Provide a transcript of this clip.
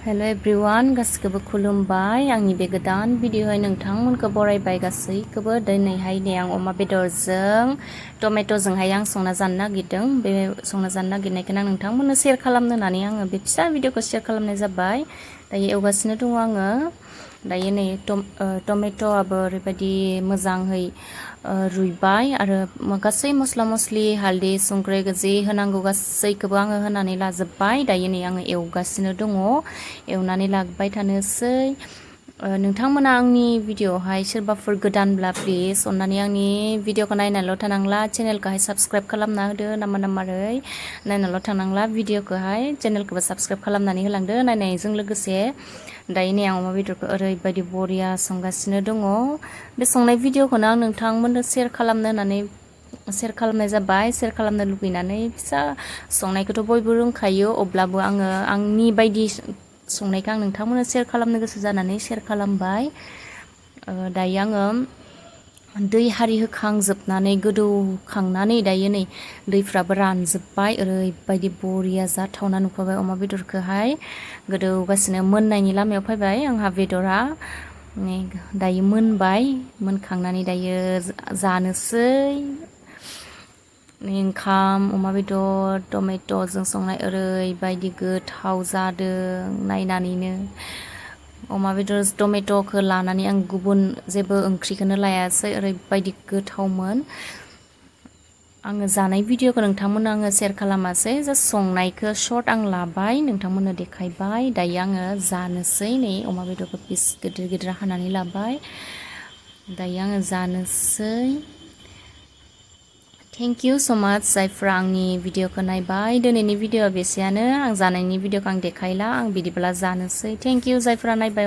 hello everyone गासिखौबो खुलुमबाय आंनि बे गोदान भिडिअ'हाय नोंथांमोनखौ बरायबाय गासैखौबो दिनैहाय नै आं अमा बेदरजों टमेट'जोंहाय आं संना जानो नागिरदों बे संना जानो नागिरनायखौनो आं नोंथांमोननो शेयार खालामनो होननानै आङो बे फिसा भिडिअ'खौ शेयार खालामनाय जाबाय दायो एवगासिनो दङ आङो दायो नै टमेट'आबो ओरैबायदि मोजाङै रुइबाय आरो गासै मस्ला मस्लि हालदै संख्रि जि होनांगौ गासैखौबो आङो होनानै लाजोबबाय दायो नै आङो एवगासिनो दङ एवनानै लाबाय थानोसै नोंथांमोना आंनि भिडिअ'आवहाय सोरबाफोर गोदानब्ला प्लिज अननानै आंनि भिडिअ'खौ नायनानैल' थानांला चेनेलखौहाय साबस्क्राइब खालामना होदो नामारै नायनानैल' थानांला भिडिअ'खौहाय चेनेलखौबो साबस्क्राइब खालामनानै होलांदो नायनायजों लोगोसे दायो नै आं अमा बेदरखौ ओरैबायदि बरिया संगासिनो दङ बे संनाय भिडिअ'खौनो आं नोंथांमोननो शेयार खालामनो होननानै शेयार खालामनाय जाबाय शेयार खालामनो लुगैनानै फिसा संनायखौथ' बयबो रोंखायो अब्लाबो आङो आंनि बायदि संनायखौ आं नोंथांमोननो शेयार खालामनो गोसो जानानै शेयार खालामबाय दायो आङो दै हारि होखांजोबनानै गोदौखांनानै दायो नै दैफ्राबो रानजोबबाय ओरैबायदि बरिया जाथावना नुखाबाय अमा बेदरखौहाय गोदौगासिनो मोननायनि लामायाव फैबाय आंहा बेदरा दायो मोनबाय मोनखांनानै दायो जानोसै ओंखाम अमा बेदर टमेट'जों संनाय ओरैबायदि गोथाव जादों नायनानैनो अमा बेदर टमेट'खौ लानानै आं गुबुन जेबो ओंख्रिखौनो लायासै ओरैबायदि गोथावमोन आङो जानाय भिडिअ'खौ नोंथांमोननो आङो शेयार खालामासै जास्ट संनायखौ शर्ट आं लाबाय नोंथांमोननो देखायबाय दायो आङो जानोसै नै अमा बेदरखौ पिस गिदिर गिदिर हानानै लाबाय दायो आङो जानोसै थेंक इउ स' माच जायफ्रा आंनि भिडिअ'खौ नायबाय दिनैनि भिडिअ'आ बेसेयानो आं जानायनि भिडिअ'खौ आं देखायला आं बिदिब्ला जानोसै थेंक इउ जायफ्रा नायबाय